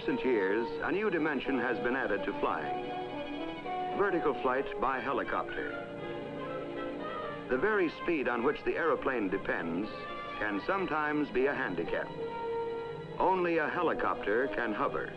recent years, a new dimension has been added to flying: vertical flight by helicopter. The very speed on which the aeroplane depends can sometimes be a handicap. Only a helicopter can hover.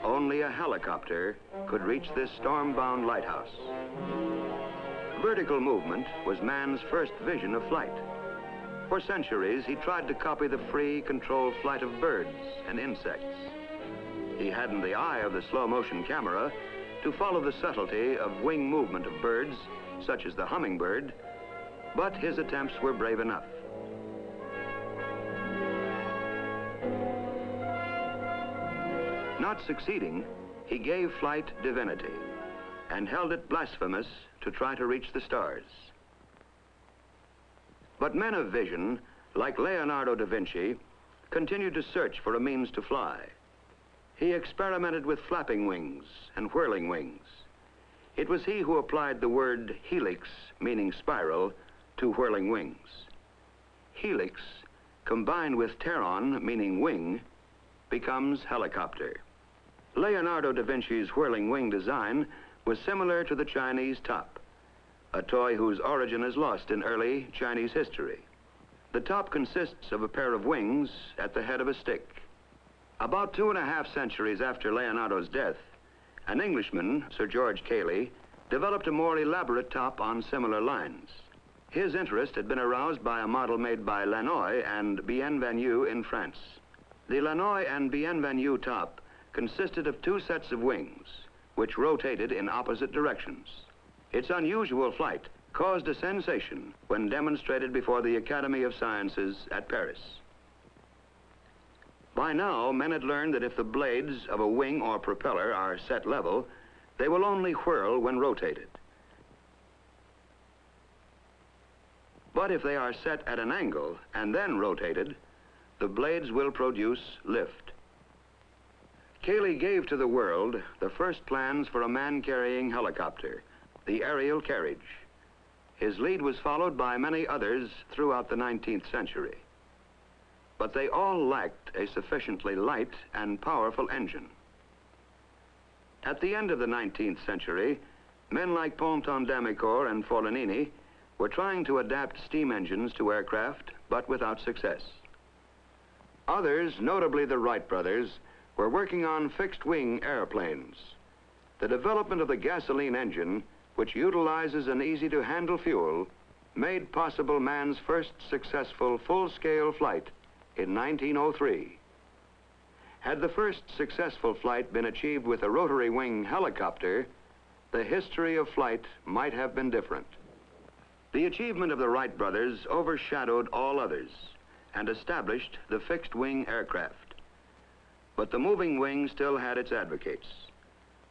Only a helicopter could reach this storm-bound lighthouse. Vertical movement was man's first vision of flight. For centuries, he tried to copy the free, controlled flight of birds and insects. He hadn't the eye of the slow-motion camera to follow the subtlety of wing movement of birds, such as the hummingbird, but his attempts were brave enough. Not succeeding, he gave flight divinity and held it blasphemous to try to reach the stars. But men of vision, like Leonardo da Vinci, continued to search for a means to fly. He experimented with flapping wings and whirling wings. It was he who applied the word helix, meaning spiral, to whirling wings. Helix, combined with pteron, meaning wing, becomes helicopter. Leonardo da Vinci's whirling wing design was similar to the Chinese top, a toy whose origin is lost in early Chinese history. The top consists of a pair of wings at the head of a stick. About 2.5 centuries after Leonardo's death, an Englishman, Sir George Cayley, developed a more elaborate top on similar lines. His interest had been aroused by a model made by Lannoy and Bienvenu in France. The Lannoy and Bienvenu top consisted of 2 sets of wings, which rotated in opposite directions. Its unusual flight caused a sensation when demonstrated before the Academy of Sciences at Paris. By now, men had learned that if the blades of a wing or propeller are set level, they will only whirl when rotated. But if they are set at an angle and then rotated, the blades will produce lift. Cayley gave to the world the first plans for a man-carrying helicopter, the aerial carriage. His lead was followed by many others throughout the 19th century. But they all lacked a sufficiently light and powerful engine. At the end of the 19th century, men like Ponton d'Amicourt and Foligny were trying to adapt steam engines to aircraft, but without success. Others, notably the Wright brothers, were working on fixed-wing airplanes. The development of the gasoline engine, which utilizes an easy-to-handle fuel, made possible man's first successful full-scale flight in 1903. Had the first successful flight been achieved with a rotary wing helicopter, the history of flight might have been different. The achievement of the Wright brothers overshadowed all others and established the fixed-wing aircraft. But the moving wing still had its advocates.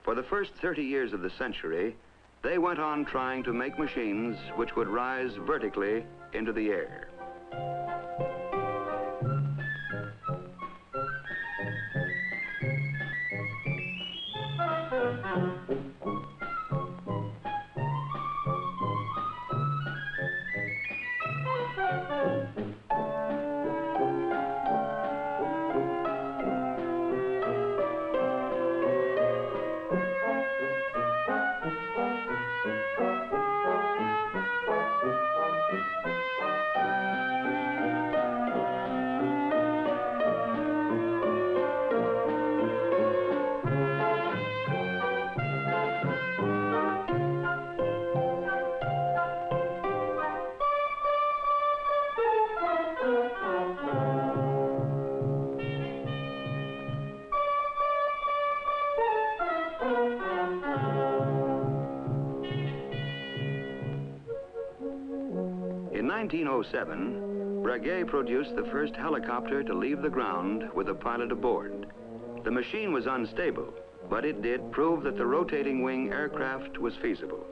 For the first 30 years of the century, they went on trying to make machines which would rise vertically into the air. In 1907, Breguet produced the first helicopter to leave the ground with a pilot aboard. The machine was unstable, but it did prove that the rotating wing aircraft was feasible.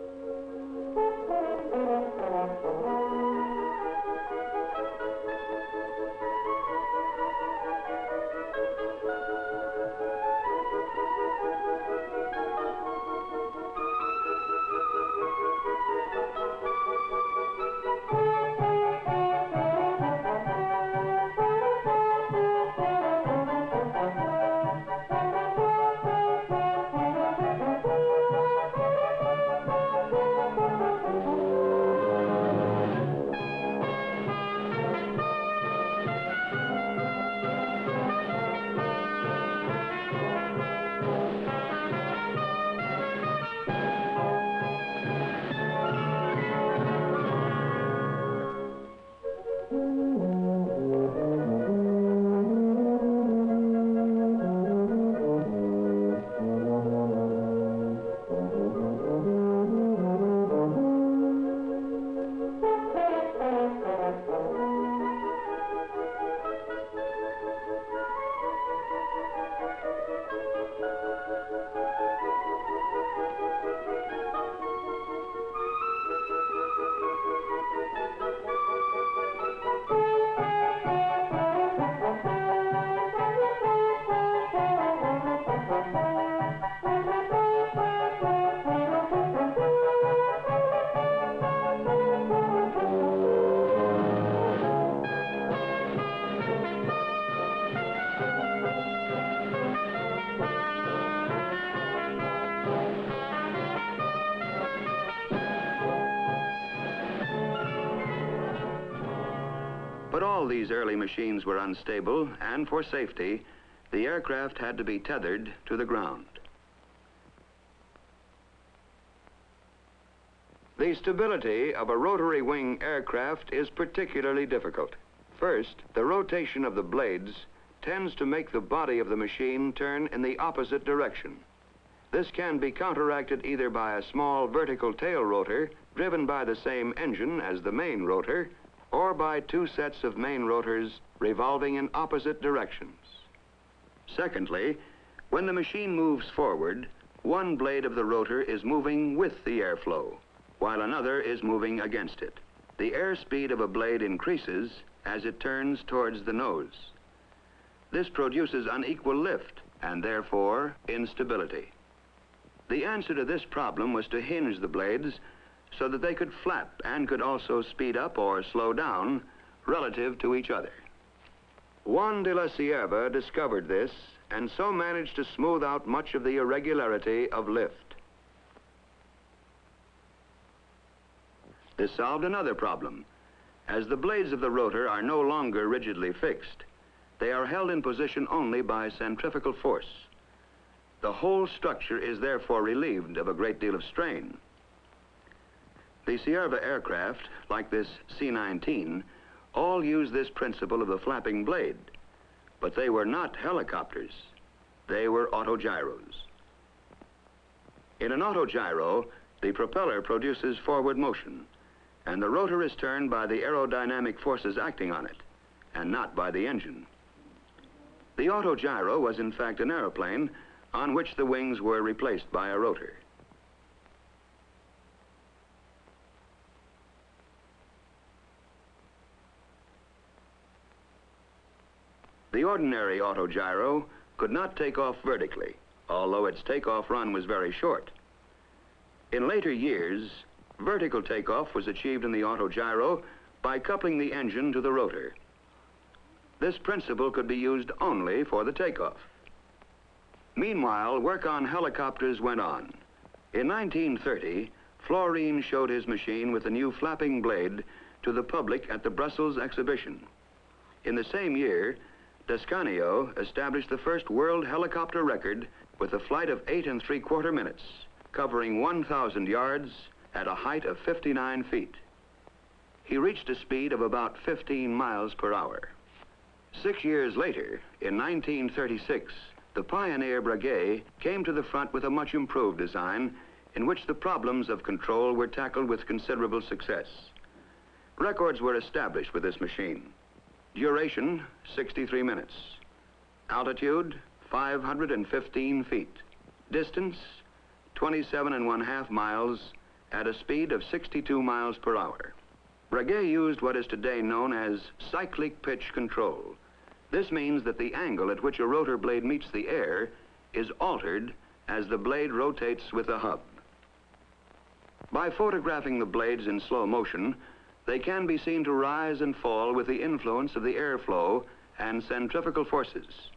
all these early machines were unstable, and for safety, the aircraft had to be tethered to the ground. The stability of a rotary wing aircraft is particularly difficult. First, the rotation of the blades tends to make the body of the machine turn in the opposite direction. This can be counteracted either by a small vertical tail rotor driven by the same engine as the main rotor, or by two sets of main rotors revolving in opposite directions. Secondly, when the machine moves forward, one blade of the rotor is moving with the airflow, while another is moving against it. The airspeed of a blade increases as it turns towards the nose. This produces unequal lift and therefore instability. The answer to this problem was to hinge the blades so that they could flap and could also speed up or slow down relative to each other. Juan de la Cierva discovered this and so managed to smooth out much of the irregularity of lift. This solved another problem. As the blades of the rotor are no longer rigidly fixed, they are held in position only by centrifugal force. The whole structure is therefore relieved of a great deal of strain. The Cierva aircraft, like this C-19, all use this principle of the flapping blade, but they were not helicopters. They were autogyros. In an autogyro, the propeller produces forward motion, and the rotor is turned by the aerodynamic forces acting on it, and not by the engine. The autogyro was in fact an airplane on which the wings were replaced by a rotor. The ordinary autogyro could not take off vertically, although its takeoff run was very short. In later years, vertical takeoff was achieved in the autogyro by coupling the engine to the rotor. This principle could be used only for the takeoff. Meanwhile, work on helicopters went on. In 1930, Fluorine showed his machine with the new flapping blade to the public at the Brussels exhibition. In the same year, Descanio established the first world helicopter record with a flight of 8 3/4 minutes, covering 1,000 yards at a height of 59 feet. He reached a speed of about 15 miles per hour. 6 years later, in 1936, the pioneer Breguet came to the front with a much improved design in which the problems of control were tackled with considerable success. Records were established with this machine. Duration, 63 minutes. Altitude, 515 feet. Distance, 27½ miles at a speed of 62 miles per hour. Breguet used what is today known as cyclic pitch control. This means that the angle at which a rotor blade meets the air is altered as the blade rotates with the hub. By photographing the blades in slow motion, they can be seen to rise and fall with the influence of the airflow and centrifugal forces.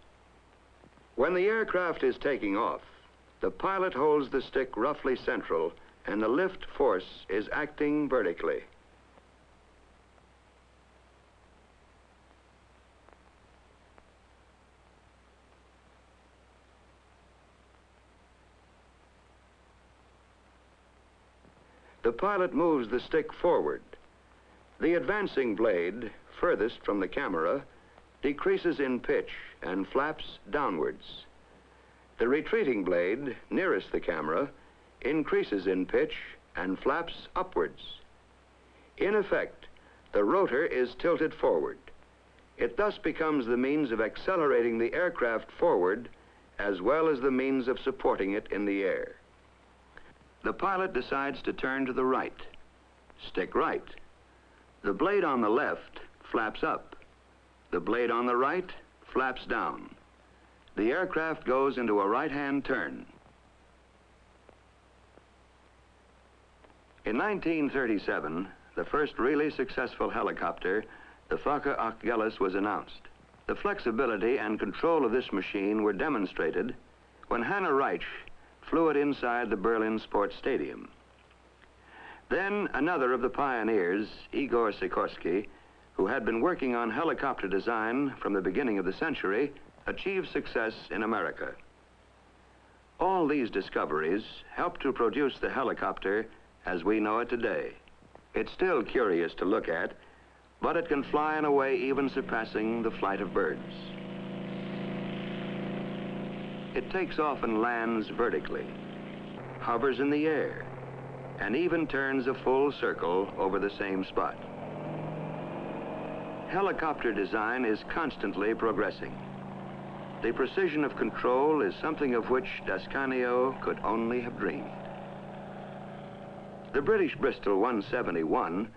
When the aircraft is taking off, the pilot holds the stick roughly central and the lift force is acting vertically. The pilot moves the stick forward. The advancing blade, furthest from the camera, decreases in pitch and flaps downwards. The retreating blade, nearest the camera, increases in pitch and flaps upwards. In effect, the rotor is tilted forward. It thus becomes the means of accelerating the aircraft forward as well as the means of supporting it in the air. The pilot decides to turn to the right. Stick right. The blade on the left flaps up. The blade on the right flaps down. The aircraft goes into a right-hand turn. In 1937, the first really successful helicopter, the Fokker Achilles, was announced. The flexibility and control of this machine were demonstrated when Hanna Reich flew it inside the Berlin Sports Stadium. Then another of the pioneers, Igor Sikorsky, who had been working on helicopter design from the beginning of the century, achieved success in America. All these discoveries helped to produce the helicopter as we know it today. It's still curious to look at, but it can fly in a way even surpassing the flight of birds. It takes off and lands vertically, hovers in the air, and even turns a full circle over the same spot. Helicopter design is constantly progressing. The precision of control is something of which D'Ascanio could only have dreamed. The British Bristol 171,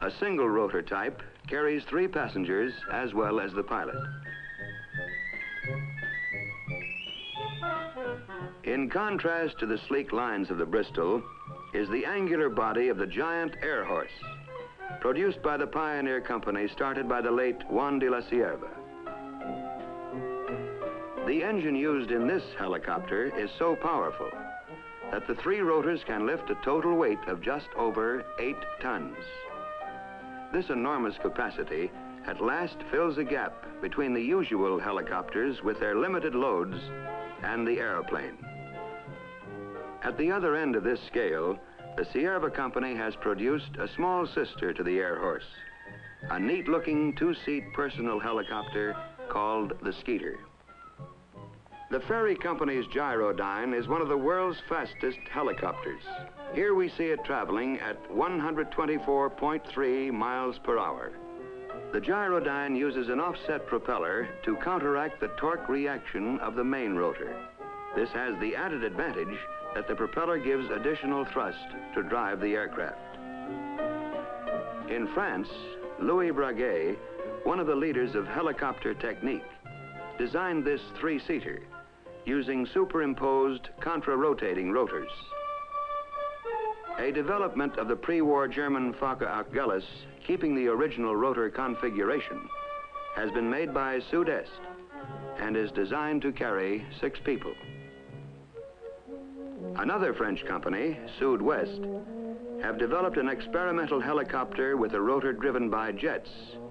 a single rotor type, carries 3 passengers as well as the pilot. In contrast to the sleek lines of the Bristol is the angular body of the giant Air Horse, produced by the pioneer company started by the late Juan de la Cierva. The engine used in this helicopter is so powerful that the 3 rotors can lift a total weight of just over 8 tons. This enormous capacity at last fills a gap between the usual helicopters with their limited loads and the airplane. At the other end of this scale, the Cierva company has produced a small sister to the Air Horse, a neat-looking 2-seat personal helicopter called the Skeeter. The Ferry Company's Gyrodyne is one of the world's fastest helicopters. Here we see it traveling at 124.3 miles per hour. The Gyrodyne uses an offset propeller to counteract the torque reaction of the main rotor. This has the added advantage that the propeller gives additional thrust to drive the aircraft. In France, Louis Breguet, one of the leaders of helicopter technique, designed this 3-seater using superimposed contra-rotating rotors. A development of the pre-war German Fokker Achilles, keeping the original rotor configuration, has been made by Sud-Est and is designed to carry 6 people. Another French company, Sud-West, have developed an experimental helicopter with a rotor driven by jets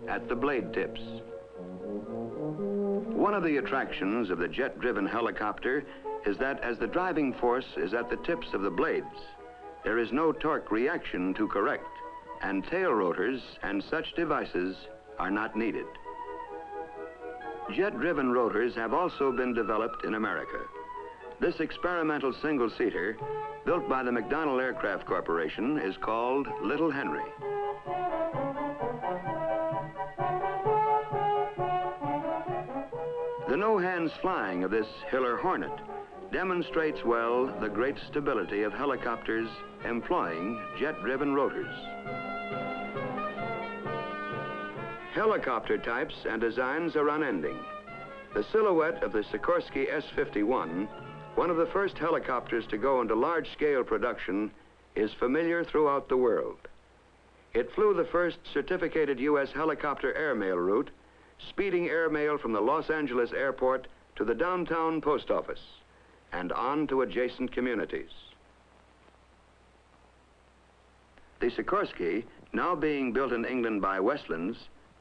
at the blade tips. One of the attractions of the jet-driven helicopter is that as the driving force is at the tips of the blades, there is no torque reaction to correct, and tail rotors and such devices are not needed. Jet-driven rotors have also been developed in America. This experimental single-seater, built by the McDonnell Aircraft Corporation, is called Little Henry. The no-hands flying of this Hiller Hornet demonstrates well the great stability of helicopters employing jet-driven rotors. Helicopter types and designs are unending. The silhouette of the Sikorsky S-51, one of the first helicopters to go into large-scale production, is familiar throughout the world. It flew the first certificated U.S. helicopter airmail route, speeding airmail from the Los Angeles airport to the downtown post office and on to adjacent communities. The Sikorsky, now being built in England by Westlands,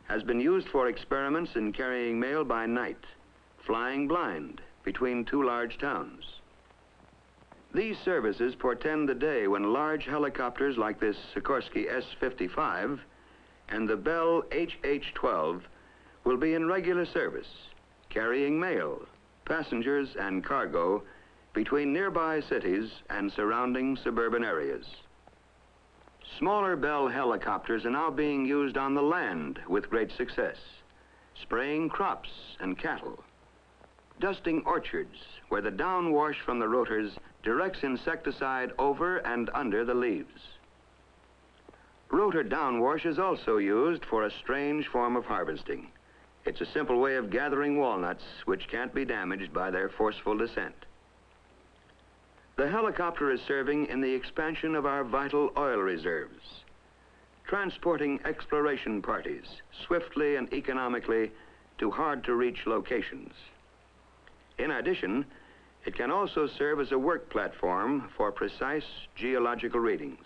has been used for experiments in carrying mail by night, flying blind between 2 large towns. These services portend the day when large helicopters like this Sikorsky S-55 and the Bell HH-12 will be in regular service, carrying mail, passengers, and cargo between nearby cities and surrounding suburban areas. Smaller Bell helicopters are now being used on the land with great success, spraying crops and cattle, dusting orchards where the downwash from the rotors directs insecticide over and under the leaves. Rotor downwash is also used for a strange form of harvesting. It's a simple way of gathering walnuts which can't be damaged by their forceful descent. The helicopter is serving in the expansion of our vital oil reserves, transporting exploration parties swiftly and economically to hard-to-reach locations. In addition, it can also serve as a work platform for precise geological readings.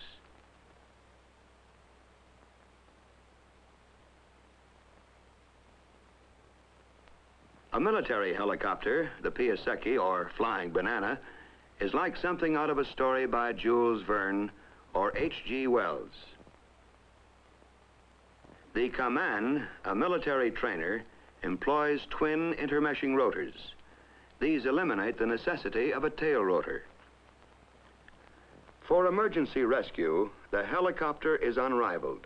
A military helicopter, the Piasecki, or Flying Banana, is like something out of a story by Jules Verne or H.G. Wells. The Kaman, a military trainer, employs twin intermeshing rotors. These eliminate the necessity of a tail rotor. For emergency rescue, the helicopter is unrivaled.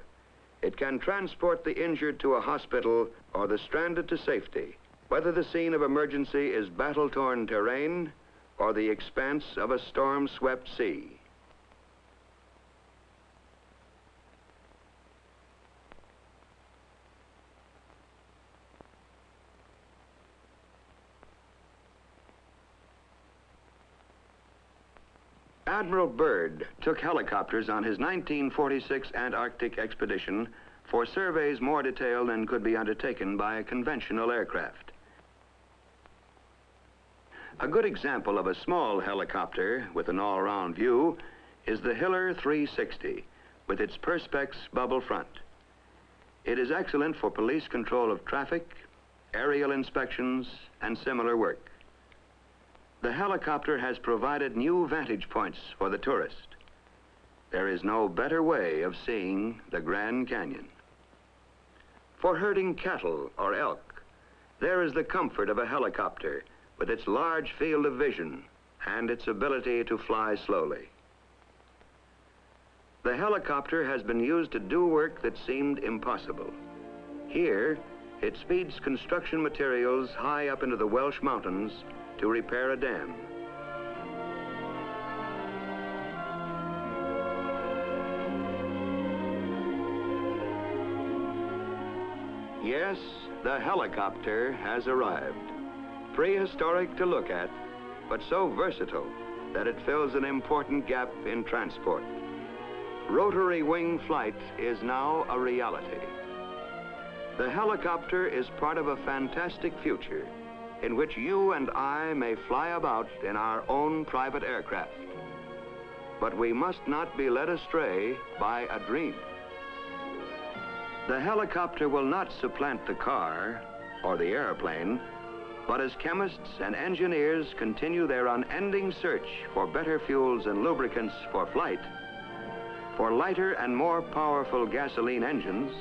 It can transport the injured to a hospital or the stranded to safety, whether the scene of emergency is battle-torn terrain or the expanse of a storm-swept sea. Admiral Byrd took helicopters on his 1946 Antarctic expedition for surveys more detailed than could be undertaken by a conventional aircraft. A good example of a small helicopter with an all-round view is the Hiller 360 with its Perspex bubble front. It is excellent for police control of traffic, aerial inspections, and similar work. The helicopter has provided new vantage points for the tourist. There is no better way of seeing the Grand Canyon. For herding cattle or elk, there is the comfort of a helicopter with its large field of vision and its ability to fly slowly. The helicopter has been used to do work that seemed impossible. Here, it speeds construction materials high up into the Welsh Mountains to repair a dam. Yes, the helicopter has arrived. Prehistoric to look at, but so versatile that it fills an important gap in transport. Rotary wing flight is now a reality. The helicopter is part of a fantastic future in which you and I may fly about in our own private aircraft. But we must not be led astray by a dream. The helicopter will not supplant the car or the airplane, but as chemists and engineers continue their unending search for better fuels and lubricants for flight, for lighter and more powerful gasoline engines,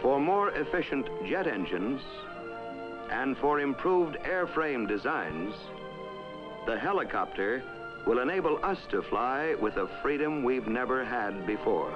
for more efficient jet engines, and for improved airframe designs, the helicopter will enable us to fly with a freedom we've never had before.